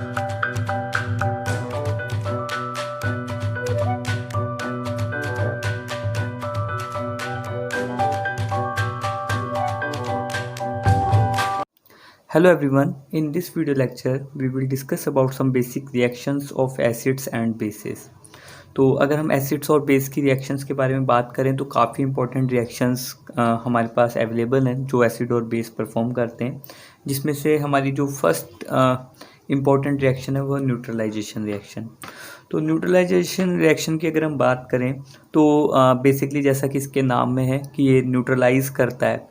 Hello everyone, in this video lecture we will discuss about some basic reactions of acids and bases। तो अगर हम acids और base की reactions के बारे में बात करें तो काफ़ी इंपॉर्टेंट रिएक्शंस हमारे पास अवेलेबल हैं जो एसिड और बेस परफॉर्म करते हैं, जिसमें से हमारी जो फर्स्ट इम्पॉर्टेंट रिएक्शन है वो न्यूट्रलाइजेशन रिएक्शन। तो न्यूट्रलाइजेशन रिएक्शन की अगर हम बात करें तो बेसिकली जैसा कि इसके नाम में है कि ये न्यूट्रलाइज करता है।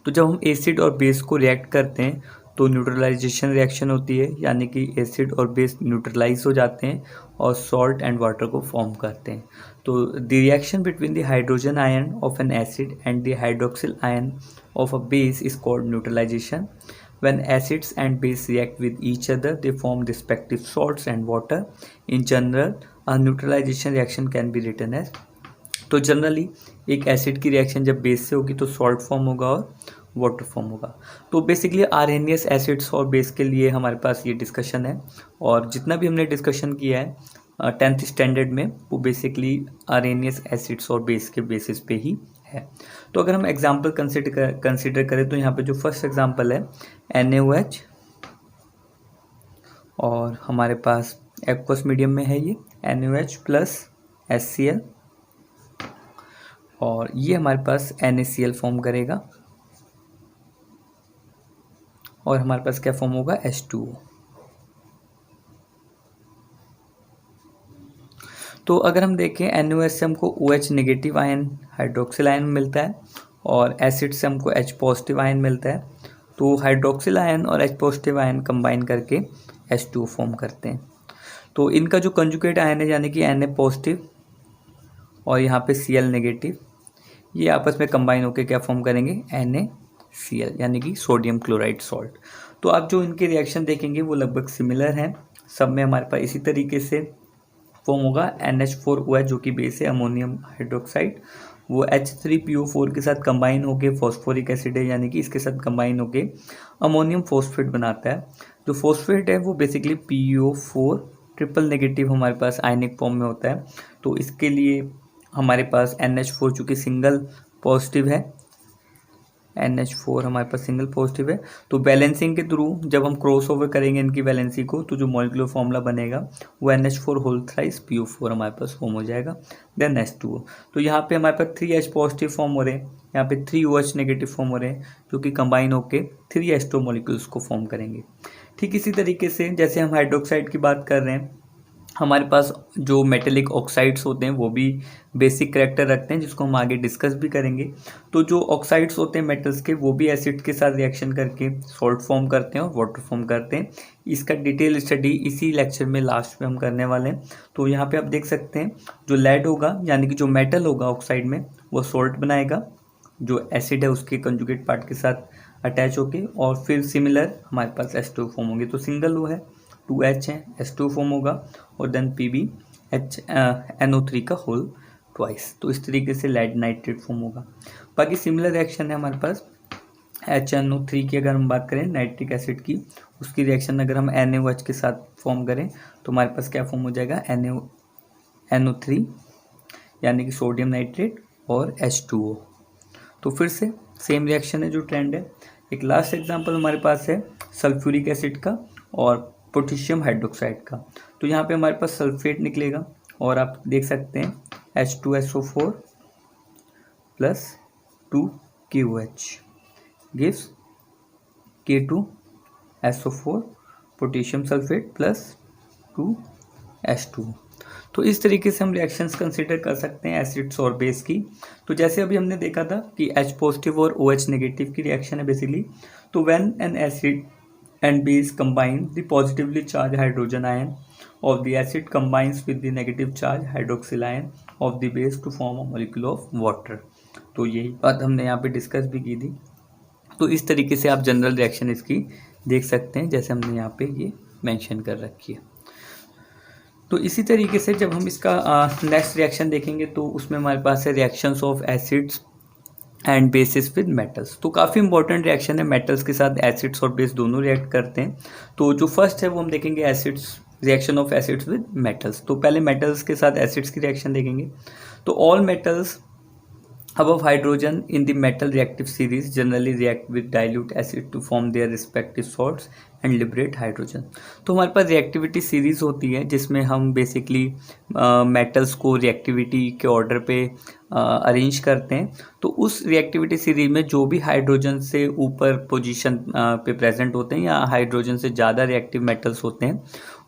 तो जब हम एसिड और बेस को रिएक्ट करते हैं तो न्यूट्रलाइजेशन रिएक्शन होती है, यानी कि एसिड और बेस न्यूट्रलाइज हो जाते हैं और सॉल्ट एंड वाटर को फॉर्म करते हैं। तो the reaction between the hydrogen ion of an acid and the hydroxyl ion of a base is called neutralization. When acids and base react with each other, they form respective salts and water. In general, a neutralization reaction can be written as, तो generally एक acid की reaction जब base से होगी तो salt form होगा और water form होगा। तो बेसिकली आरएनएस एसिड्स और बेस के लिए हमारे पास ये डिस्कशन है, और जितना भी हमने डिस्कशन किया है 10th स्टैंडर्ड में वो बेसिकली आरएनएस एसिड्स और बेस के बेसिस पे ही है। तो अगर हम एग्जांपल कंसिडर करें तो यहाँ पे जो फर्स्ट एग्जांपल है NaOH, और हमारे पास एक्वस मीडियम में है ये NaOH प्लस HCl, और ये हमारे पास NaCl फॉर्म करेगा और हमारे पास क्या फॉर्म होगा H2O। तो अगर हम देखें NaOH से हमको OH negative ion hydroxyl ion मिलता है और एसिड से हमको H पॉजिटिव आयन मिलता है। तो हाइड्रोक्सिल आयन और H पॉजिटिव आयन कंबाइन करके H2O फॉर्म करते हैं। तो इनका जो कंजुगेट आयन है यानी कि Na पॉजिटिव और यहाँ पे Cl नेगेटिव, ये आपस में कंबाइन होकर क्या फॉर्म करेंगे NaCl, यानी कि सोडियम क्लोराइड सॉल्ट। तो आप जो इनके रिएक्शन देखेंगे वो लगभग सिमिलर हैं, सब में हमारे पास इसी तरीके से फॉर्म होगा। NH4OH जो कि बेस है अमोनियम हाइड्रोक्साइड, वो H3PO4 के साथ कंबाइन होके फॉस्फोरिक एसिड है, यानी कि इसके साथ कंबाइन होके अमोनियम फॉस्फेट बनाता है। जो फॉस्फेट है वो बेसिकली PO4 ट्रिपल नेगेटिव हमारे पास आयनिक फॉर्म में होता है। तो इसके लिए हमारे पास NH4 चूँकि सिंगल पॉजिटिव है, NH4 हमारे पास सिंगल पॉजिटिव है, तो बैलेंसिंग के थ्रू जब हम क्रॉस ओवर करेंगे इनकी वैलेंसी को तो जो मॉलिक्यूलर फॉर्मूला बनेगा वो NH4 होल थ्राइस PO4 हमारे पास फॉर्म हो जाएगा, देन H2O। तो यहाँ पे हमारे पास 3H पॉजिटिव फॉर्म हो रहे हैं, यहाँ पे 3OH नेगेटिव फॉर्म हो रहे हैं, जो कि कंबाइन होके 3H2O मॉलिक्यूल्स को फॉर्म करेंगे। ठीक इसी तरीके से जैसे हम हाइड्रोक्साइड की बात कर रहे हैं, हमारे पास जो मेटेलिक ऑक्साइड्स होते हैं वो भी बेसिक करैक्टर रखते हैं, जिसको हम आगे डिस्कस भी करेंगे। तो जो ऑक्साइड्स होते हैं मेटल्स के, वो भी एसिड के साथ रिएक्शन करके सॉल्ट फॉर्म करते हैं और वाटर फॉर्म करते हैं। इसका डिटेल स्टडी इसी लेक्चर में लास्ट में हम करने वाले हैं। तो यहाँ पे आप देख सकते हैं जो लेड होगा यानी कि जो मेटल होगा ऑक्साइड में वो सॉल्ट बनाएगा, जो एसिड है उसके कंजुगेट पार्ट के साथ अटैच होके, और फिर सिमिलर हमारे पास H2O फॉर्म होंगे। तो सिंगल वो है 2H है, H2O फॉर्म होगा और देन NO3 का होल ट्वाइस। तो इस तरीके से लेड नाइट्रेट फॉर्म होगा। बाकी सिमिलर रिएक्शन है हमारे पास HNO3 की, अगर हम बात करें नाइट्रिक एसिड की, उसकी रिएक्शन अगर हम NaOH के साथ फॉर्म करें तो हमारे पास क्या फॉर्म हो जाएगा NO3 यानी कि सोडियम नाइट्रेट और H2O। तो फिर से सेम रिएक्शन है जो ट्रेंड है। एक लास्ट एग्जांपल हमारे पास है सल्फ्यूरिक एसिड का और पोटेशियम हाइड्रोक्साइड का। तो यहाँ पे हमारे पास सल्फेट निकलेगा और आप देख सकते हैं H2SO4 plus 2QH gives K2SO4 potassium sulphate plus 2H2। तो इस तरीके से हम रिएक्शंस कंसिडर कर सकते हैं एसिड्स और बेस की। तो जैसे अभी हमने देखा था कि H पॉजिटिव और OH नेगेटिव की रिएक्शन है बेसिकली। तो when an acid and base combine, the positively charged hydrogen ion of the acid combines with the negative charged hydroxyl ion of the base to form a molecule of water। तो यही बात हमने यहाँ पे discuss भी की थी। तो इस तरीके से आप जनरल रिएक्शन इसकी देख सकते हैं जैसे हमने यहाँ पे ये मेंशन कर रखी है। तो इसी तरीके से जब हम इसका नेक्स्ट रिएक्शन देखेंगे तो उसमें हमारे पास है reactions of acids and bases with metals. तो काफ़ी इंपॉर्टेंट रिएक्शन है, मेटल्स के साथ एसिड्स और बेस दोनों रिएक्ट करते हैं। तो जो फर्स्ट है वो हम देखेंगे acids, reaction of acids with metals. तो पहले मेटल्स के साथ एसिड्स की रिएक्शन देखेंगे। तो all metals above hydrogen in the metal reactive series generally react with dilute acid to form their respective salts and liberate hydrogen। तो हमारे पास reactivity series होती है जिसमें हम बेसिकली मेटल्स को रिएक्टिविटी के ऑर्डर पे अरेंज करते हैं। तो उस रिएक्टिविटी सीरीज में जो भी हाइड्रोजन से ऊपर पोजीशन पे प्रेजेंट होते हैं या हाइड्रोजन से ज़्यादा रिएक्टिव मेटल्स होते हैं,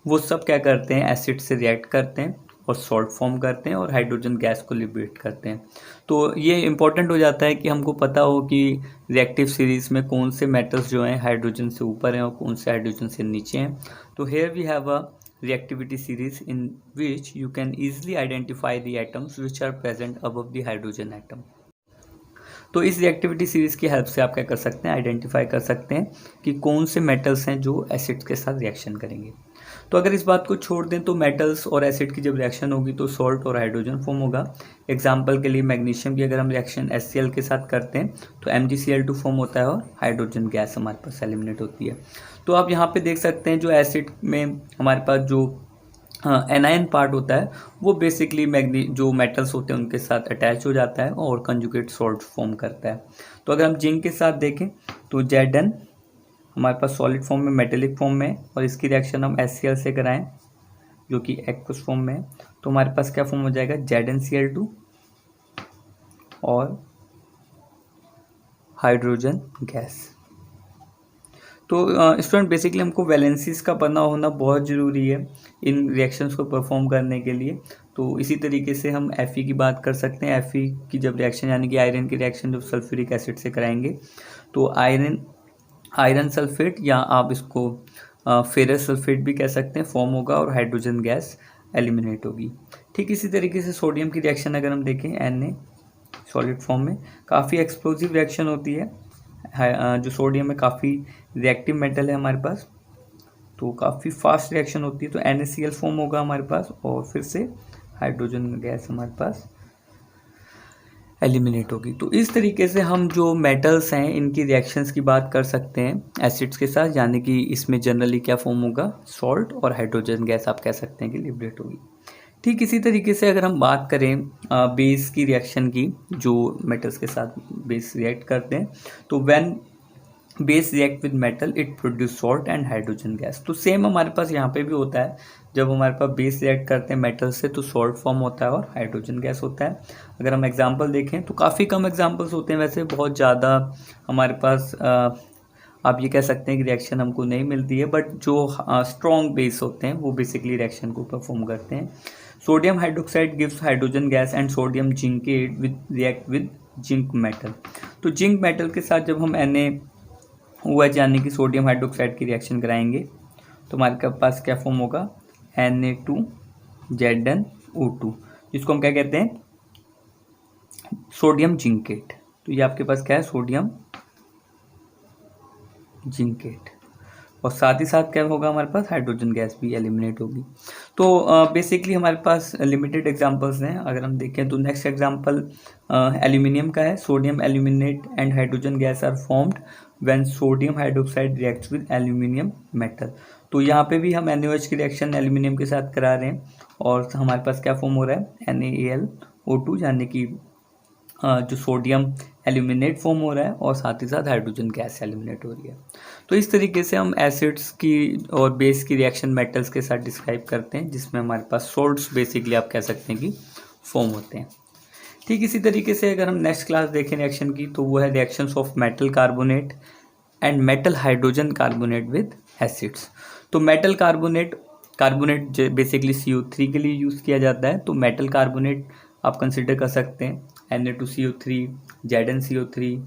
वो सब क्या करते हैं, एसिड से रिएक्ट करते हैं और सॉल्ट फॉर्म करते हैं और हाइड्रोजन गैस को लिबरेट करते हैं। तो ये इंपॉर्टेंट हो जाता है कि हमको पता हो कि रिएक्टिव सीरीज में कौन से मेटल्स जो हैं हाइड्रोजन से ऊपर हैं और कौन से हाइड्रोजन से नीचे हैं। तो here we have a reactivity series in which you can easily identify the atoms which are present above the hydrogen atom। तो इस रिएक्टिविटी सीरीज की हेल्प से आप क्या कर सकते हैं, आइडेंटिफाई कर सकते हैं कि कौन से मेटल्स हैं जो एसिड्स के साथ रिएक्शन करेंगे। तो अगर इस बात को छोड़ दें तो मेटल्स और एसिड की जब रिएक्शन होगी तो सॉल्ट और हाइड्रोजन फॉर्म होगा। एग्जांपल के लिए मैग्नीशियम की अगर हम रिएक्शन HCl के साथ करते हैं तो MgCl2 फॉर्म होता है और हाइड्रोजन गैस हमारे पास एलिमिनेट होती है। तो आप यहाँ पे देख सकते हैं जो एसिड में हमारे पास जो एनायन पार्ट होता है वो बेसिकली जो मेटल्स होते हैं उनके साथ अटैच हो जाता है और कंजुगेट सॉल्ट फॉर्म करता है। तो अगर हम जिंक के साथ देखें तो Zn हमारे पास सॉलिड फॉर्म में, मेटेलिक फॉर्म में, और इसकी रिएक्शन हम HCl से कराएं जो कि एक्वस फॉर्म में है, तो हमारे पास क्या फॉर्म हो जाएगा, ZnCl2 और हाइड्रोजन गैस। तो स्टूडेंट बेसिकली हमको वैलेंसीज का पता होना बहुत ज़रूरी है इन रिएक्शंस को परफॉर्म करने के लिए। तो इसी तरीके से हम Fe की बात कर सकते हैं। Fe की जब रिएक्शन यानी कि आयरन की रिएक्शन जब सल्फ्यूरिक एसिड से कराएंगे तो आयरन सल्फेट या आप इसको फेरस सल्फेट भी कह सकते हैं फॉर्म होगा और हाइड्रोजन गैस एलिमिनेट होगी। ठीक इसी तरीके से सोडियम की रिएक्शन अगर हम देखें Na सॉलिड फॉर्म में, काफ़ी एक्सप्लोजिव रिएक्शन होती है। जो सोडियम में काफ़ी रिएक्टिव मेटल है हमारे पास, तो काफ़ी फास्ट रिएक्शन होती है। तो NaCl फॉर्म होगा हमारे पास और फिर से हाइड्रोजन गैस हमारे पास एलिमिनेट होगी। तो इस तरीके से हम जो मेटल्स हैं इनकी रिएक्शंस की बात कर सकते हैं एसिड्स के साथ, यानी कि इसमें जनरली क्या फॉर्म होगा, सॉल्ट और हाइड्रोजन गैस आप कह सकते हैं कि लिबरेट होगी। ठीक इसी तरीके से अगर हम बात करें बेस की रिएक्शन की, जो मेटल्स के साथ बेस रिएक्ट करते हैं, तो when base react with metal it produce salt and hydrogen gas. तो सेम हमारे पास यहाँ पे भी होता है, जब हमारे पास बेस रिएक्ट करते हैं मेटल से तो सॉल्ट फॉर्म होता है और हाइड्रोजन गैस होता है। अगर हम एग्जांपल देखें तो काफ़ी कम एग्जांपल्स होते हैं, वैसे बहुत ज़्यादा हमारे पास आप ये कह सकते हैं कि रिएक्शन हमको नहीं मिलती है, बट जो स्ट्रॉन्ग बेस होते हैं वो बेसिकली रिएक्शन को परफॉर्म करते हैं। Sodium hydroxide gives hydrogen gas and sodium zincate with react with zinc metal. तो जिंक मेटल के साथ जब हम NaOH यानी कि सोडियम हाइड्रोक्साइड की रिएक्शन कराएंगे तो हमारे पास क्या फॉर्म होगा, Na2ZnO2, जिसको हम क्या कहते हैं, सोडियम जिंकेट। तो ये आपके पास क्या है, सोडियम जिंकेट, और साथ ही साथ क्या होगा हमारे पास, हाइड्रोजन गैस भी एलिमिनेट होगी। तो बेसिकली हमारे पास लिमिटेड एग्जांपल्स हैं। अगर हम देखें तो नेक्स्ट एग्जांपल एल्यूमिनियम का है। Sodium aluminate and hydrogen gas are formed when sodium hydroxide reacts with aluminium metal. तो यहाँ पे भी हम NaOH की रिएक्शन एल्यूमिनियम के साथ करा रहे हैं और हमारे पास क्या फॉर्म हो रहा है, NaAlO2, यानी कि जो सोडियम एल्यूमिनेट फॉर्म हो रहा है और साथ ही साथ हाइड्रोजन गैस एल्यूमिनेट हो रही है। तो इस तरीके से हम एसिड्स की और बेस की रिएक्शन मेटल्स के साथ डिस्क्राइब करते हैं, जिसमें हमारे पास सॉल्ट्स बेसिकली आप कह सकते हैं कि फॉर्म होते हैं। ठीक इसी तरीके से अगर हम नेक्स्ट क्लास देखें रिएक्शन की, तो वो है reactions of metal carbonate and metal hydrogen carbonate with acids. तो मेटल कार्बोनेट बेसिकली CO3 के लिए यूज़ किया जाता है। तो मेटल कार्बोनेट आप कंसिडर कर सकते हैं Na2CO3, ZnCO3,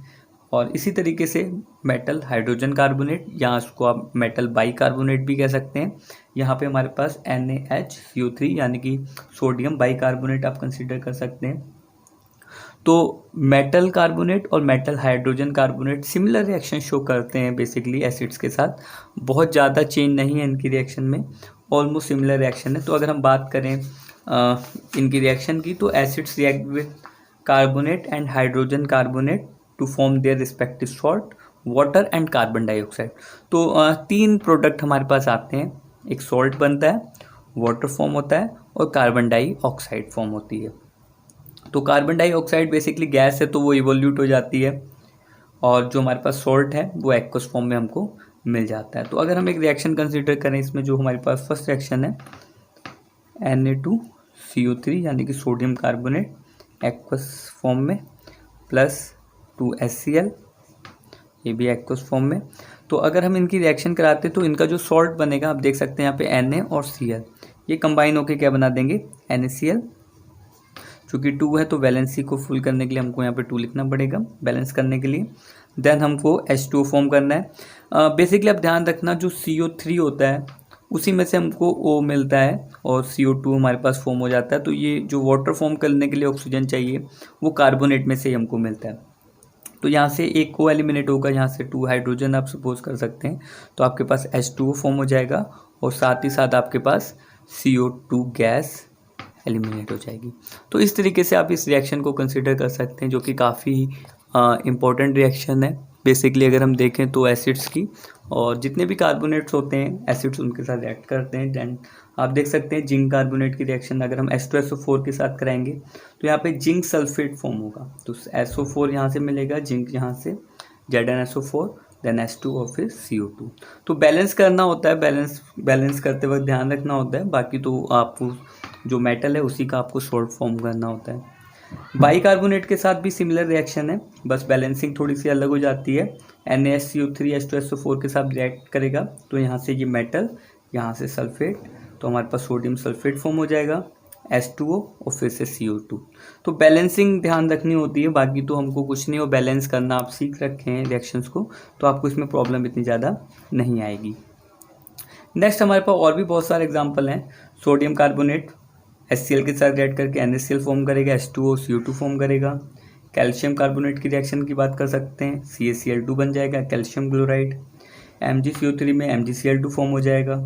और इसी तरीके से मेटल हाइड्रोजन कार्बोनेट या उसको आप मेटल बाइकार्बोनेट भी कह सकते हैं। यहाँ पे हमारे पास NaHCO3 यानी कि सोडियम बाइकार्बोनेट आप कंसिडर कर सकते हैं। तो मेटल कार्बोनेट और metal hydrogen carbonate similar reaction show करते हैं बेसिकली एसिड्स के साथ, बहुत ज़्यादा चेंज नहीं है इनकी रिएक्शन में, ऑलमोस्ट सिमिलर रिएक्शन है। तो अगर हम बात करें इनकी रिएक्शन की, तो acids react with carbonate and hydrogen carbonate to form their respective salt, water and carbon dioxide. तो 3 प्रोडक्ट हमारे पास आते हैं, एक सॉल्ट बनता है, वाटर फॉर्म होता है और कार्बन डाइऑक्साइड फॉर्म होती है। तो कार्बन डाइऑक्साइड बेसिकली गैस है तो वो इवोल्यूट हो जाती है, और जो हमारे पास सॉल्ट है वो एक्वस फॉर्म में हमको मिल जाता है। तो अगर हम एक रिएक्शन कंसीडर करें, इसमें जो हमारे पास फर्स्ट रिएक्शन है Na2CO3 यानी कि सोडियम कार्बोनेट एक्वस फॉर्म में प्लस 2HCl, ये भी एक्वस फॉर्म में। तो अगर हम इनकी रिएक्शन कराते तो इनका जो सॉल्ट बनेगा, आप देख सकते हैं यहाँ पे Na और Cl, ये कंबाइन होके क्या बना देंगे, NaCl। चूँकि 2 है तो वैलेंसी को फुल करने के लिए हमको यहाँ पे 2 लिखना पड़ेगा बैलेंस करने के लिए। देन हमको H2O फॉर्म करना है। बेसिकली आप ध्यान रखना, जो CO3 होता है उसी में से हमको O मिलता है और CO2 हमारे पास फॉर्म हो जाता है। तो ये जो वाटर फॉर्म करने के लिए ऑक्सीजन चाहिए वो कार्बोनेट में से ही हमको मिलता है। तो यहाँ से एक को एलिमिनेट होगा, यहाँ से 2 हाइड्रोजन आप सपोज कर सकते हैं, तो आपके पास H2O फॉर्म हो जाएगा और साथ ही साथ आपके पास CO2 गैस एलिमिनेट हो जाएगी। तो इस तरीके से आप इस रिएक्शन को कंसिडर कर सकते हैं, जो कि काफ़ी इम्पॉर्टेंट रिएक्शन है। बेसिकली अगर हम देखें तो एसिड्स की, और जितने भी कार्बोनेट्स होते हैं एसिड्स उनके साथ रिएक्ट करते हैं। दैन आप देख सकते हैं जिंक कार्बोनेट की रिएक्शन अगर हम H2SO4 के साथ कराएंगे तो यहाँ पे जिंक सल्फेट फॉर्म होगा। तो SO4 यहाँ से मिलेगा, जिंक यहाँ से, ZnSO4, देन H2 और फिर CO2। तो बैलेंस करना होता है, बैलेंस करते वक्त ध्यान रखना होता है, बाकी तो आपको जो मेटल है उसी का आपको सॉल्ट फॉर्म करना होता है। बाइकार्बोनेट के साथ भी सिमिलर रिएक्शन है, बस बैलेंसिंग थोड़ी सी अलग हो जाती है। NaSCO3 H2SO4 के साथ रिएक्ट करेगा तो यहाँ से ये मेटल, यहाँ से सल्फेट, तो हमारे पास सोडियम सल्फेट फॉर्म हो जाएगा, H2O और फिर से CO2। तो बैलेंसिंग ध्यान रखनी होती है, बाकी तो हमको कुछ नहीं हो, बैलेंस करना आप सीख रखे हैं रिएक्शंस को, तो आपको इसमें प्रॉब्लम इतनी ज़्यादा नहीं आएगी। नेक्स्ट हमारे पास और भी बहुत सारे एग्जाम्पल हैं। सोडियम कार्बोनेट HCl के साथ रिएक्ट करके NaCl फॉर्म करेगा, H2O CO2 फॉर्म करेगा। कैल्शियम कार्बोनेट की रिएक्शन की बात कर सकते हैं, CaCl2 बन जाएगा, कैल्शियम क्लोराइड। MgCO3 में MgCl2 फॉर्म हो जाएगा,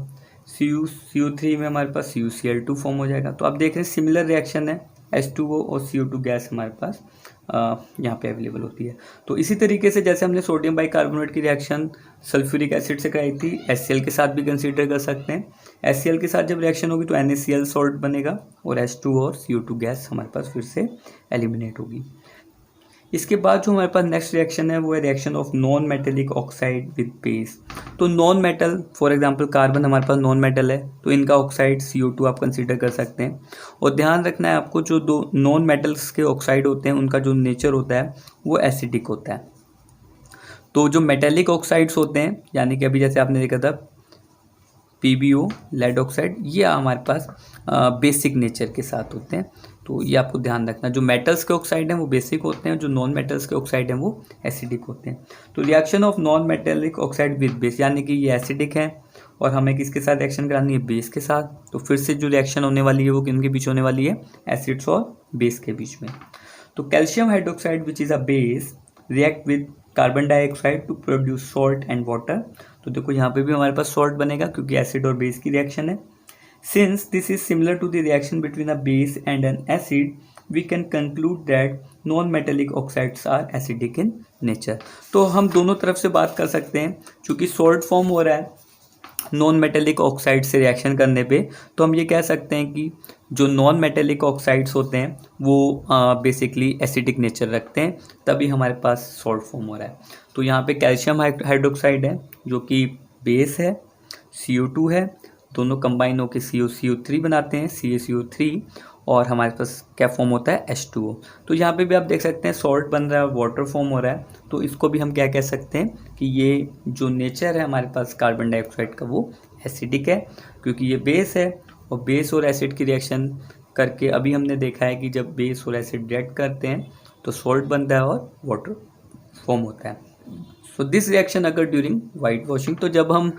CuCO3 में हमारे पास CuCl2 फॉर्म हो जाएगा। तो आप देख रहे हैं सिमिलर रिएक्शन है, H2O और CO2 गैस हमारे पास यहाँ पे अवेलेबल होती है। तो इसी तरीके से जैसे हमने सोडियम बाइकार्बोनेट की रिएक्शन सल्फ्यूरिक एसिड से कराई थी, HCl के साथ भी कंसीडर कर सकते हैं। HCl के साथ जब रिएक्शन होगी तो NaCl सॉल्ट बनेगा और H2 और CO2 गैस हमारे पास फिर से एलिमिनेट होगी। इसके बाद जो हमारे पास नेक्स्ट रिएक्शन है वो है reaction of non metallic oxide with base. तो non metal, for example carbon हमारे पास नॉन मेटल है तो इनका ऑक्साइड CO2 आप कंसीडर कर सकते हैं। और ध्यान रखना है आपको, जो दो नॉन मेटल्स के ऑक्साइड होते हैं उनका जो नेचर होता है वो एसिडिक होता है। तो जो मेटेलिक ऑक्साइड्स होते हैं, यानी कि अभी जैसे आपने देखा था PbO लेड ऑक्साइड, ये हमारे पास बेसिक नेचर के साथ होते हैं। तो ये आपको ध्यान रखना, जो मेटल्स के ऑक्साइड हैं वो बेसिक होते हैं, जो नॉन मेटल्स के ऑक्साइड हैं वो एसिडिक होते हैं। तो reaction of non metallic oxide with base, यानी कि ये एसिडिक है और हमें किसके साथ रिएक्शन करानी है, बेस के साथ। तो फिर से जो रिएक्शन होने वाली है वो किनके बीच होने वाली है, एसिड्स और बेस के बीच में। तो calcium hydroxide which is a base react with carbon dioxide to produce salt and water. तो देखो यहाँ पे भी हमारे पास सॉल्ट बनेगा क्योंकि एसिड और बेस की रिएक्शन है। Since this is similar to the reaction between a base and an acid, we can conclude that non-metallic oxides are acidic in nature. तो हम दोनों तरफ से बात कर सकते हैं, क्योंकि सॉल्ट फॉर्म हो रहा है नॉन मेटेलिक ऑक्साइड से रिएक्शन करने पे, तो हम ये कह सकते हैं कि जो नॉन मेटेलिक ऑक्साइड्स होते हैं वो बेसिकली एसिडिक नेचर रखते हैं, तभी हमारे पास सॉल्ट फॉर्म हो रहा है। तो यहाँ पे कैल्शियम हाइड्रोक्साइड है जो कि बेस है, CO2 है, दोनों कंबाइन होकर CuCO3 बनाते हैं, CaCO3, और हमारे पास क्या फॉर्म होता है, H2O। तो यहाँ पे भी आप देख सकते हैं सॉल्ट बन रहा है, वाटर फॉर्म हो रहा है। तो इसको भी हम क्या कह सकते हैं कि ये जो नेचर है हमारे पास कार्बन डाइऑक्साइड का वो एसिडिक है, क्योंकि ये बेस है और बेस और एसिड की रिएक्शन करके अभी हमने देखा है कि जब बेस और एसिड रिएक्ट करते हैं तो सॉल्ट बनता है और वाटर फॉर्म होता है। सो दिस रिएक्शन अगर ड्यूरिंग वाइट वॉशिंग, तो जब हम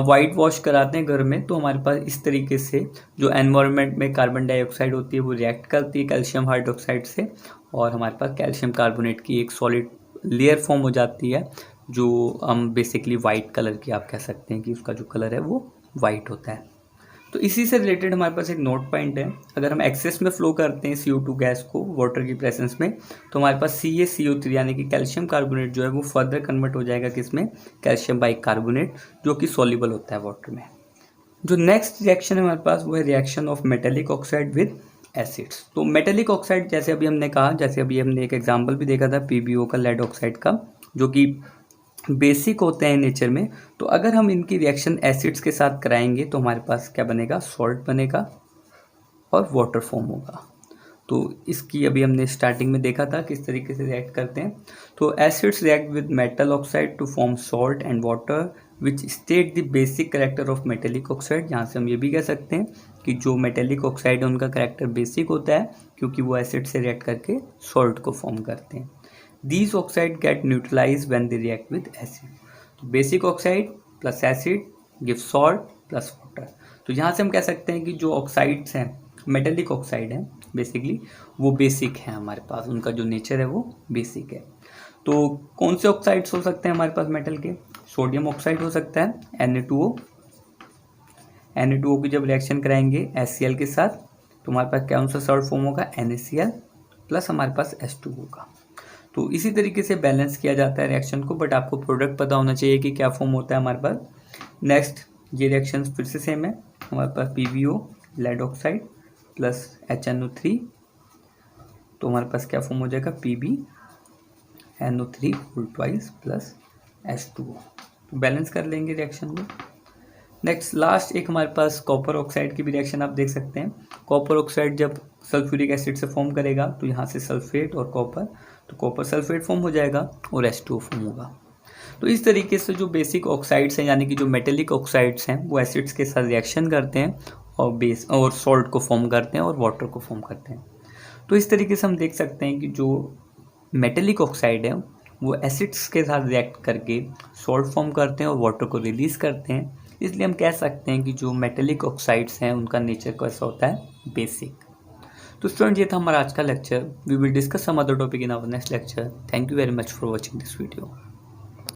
वाइट वॉश कराते हैं घर में तो हमारे पास इस तरीके से जो एनवायरनमेंट में कार्बन डाइऑक्साइड होती है वो रिएक्ट करती है कैल्शियम हाइड्रोक्साइड से, और हमारे पास कैल्शियम कार्बोनेट की एक सॉलिड लेयर फॉर्म हो जाती है जो हम बेसिकली वाइट कलर की आप कह सकते हैं कि उसका जो कलर है वो वाइट होता है। तो इसी से रिलेटेड हमारे पास एक नोट पॉइंट है, अगर हम एक्सेस में फ्लो करते हैं CO2 गैस को वाटर की प्रेजेंस में, तो हमारे पास CaCO3 यानी कि कैल्शियम कार्बोनेट जो है वो फर्दर कन्वर्ट हो जाएगा किसमें, कैल्शियम बाइकार्बोनेट, जो कि सॉल्युबल होता है वाटर में। जो नेक्स्ट रिएक्शन है हमारे पास वो है reaction of metallic oxide with acids. तो मेटेलिक ऑक्साइड जैसे अभी हमने कहा, जैसे अभी हमने एक एग्जांपल भी देखा था PbO का, लेड ऑक्साइड का, जो कि बेसिक होते हैं नेचर में। तो अगर हम इनकी रिएक्शन एसिड्स के साथ कराएंगे तो हमारे पास क्या बनेगा, सॉल्ट बनेगा और वाटर फॉर्म होगा। तो इसकी अभी हमने स्टार्टिंग में देखा था किस तरीके से रिएक्ट करते हैं। तो acids react with metal oxide to form salt and water which state the basic character of metallic oxide. यहाँ से हम ये भी कह सकते हैं कि जो मेटेलिक ऑक्साइड है उनका करेक्टर बेसिक होता है, क्योंकि वो एसिड से रिएक्ट करके सॉल्ट को फॉर्म करते हैं। These oxide get neutralized when they react with acid. तो basic oxide plus acid give salt plus water. तो यहाँ से हम कह सकते हैं कि जो ऑक्साइड्स हैं, मेटेलिक ऑक्साइड हैं बेसिकली, वो बेसिक हैं हमारे पास, उनका जो नेचर है वो बेसिक है। तो कौन से ऑक्साइड्स हो सकते हैं हमारे पास मेटल के, सोडियम ऑक्साइड हो सकता है Na2O। Na2O की जब रिएक्शन कराएंगे HCl के साथ तो हमारे पास कौन सा सॉल्ट फॉर्म होगा, NaCl प्लस हमारे पास H2O होगा। तो इसी तरीके से बैलेंस किया जाता है रिएक्शन को, बट आपको प्रोडक्ट पता होना चाहिए कि क्या फॉर्म होता है हमारे पास। नेक्स्ट ये रिएक्शन फिर से सेम है, हमारे पास PbO lead oxide plus HNO3, तो हमारे पास क्या फॉर्म हो जाएगा, PbNO3 whole twice plus H2O। तो बैलेंस कर लेंगे रिएक्शन को। नेक्स्ट लास्ट एक हमारे पास कॉपर ऑक्साइड की भी रिएक्शन आप देख सकते हैं। कॉपर ऑक्साइड जब सल्फ्यूरिक एसिड से फॉर्म करेगा तो यहाँ से सल्फेट और कॉपर, तो कॉपर सल्फेट फॉर्म हो जाएगा और H2O फॉर्म होगा। तो इस तरीके से जो बेसिक ऑक्साइड्स हैं यानी कि जो मेटेलिक ऑक्साइड्स हैं वो एसिड्स के साथ रिएक्शन करते हैं और बेस और सॉल्ट को फॉर्म करते हैं और वाटर को फॉर्म करते हैं। तो इस तरीके से हम देख सकते हैं कि जो मेटेलिक ऑक्साइड है वो एसिड्स के साथ रिएक्ट करके सॉल्ट फॉर्म करते हैं और वाटर को रिलीज़ करते हैं। इसलिए हम कह सकते हैं कि जो मेटेलिक ऑक्साइड्स हैं उनका नेचर कैसा होता है, बेसिक। तो स्टूडेंट ये था हमारा आज का lecture. We will discuss some other topic in our next lecture. Thank you very much for watching this video.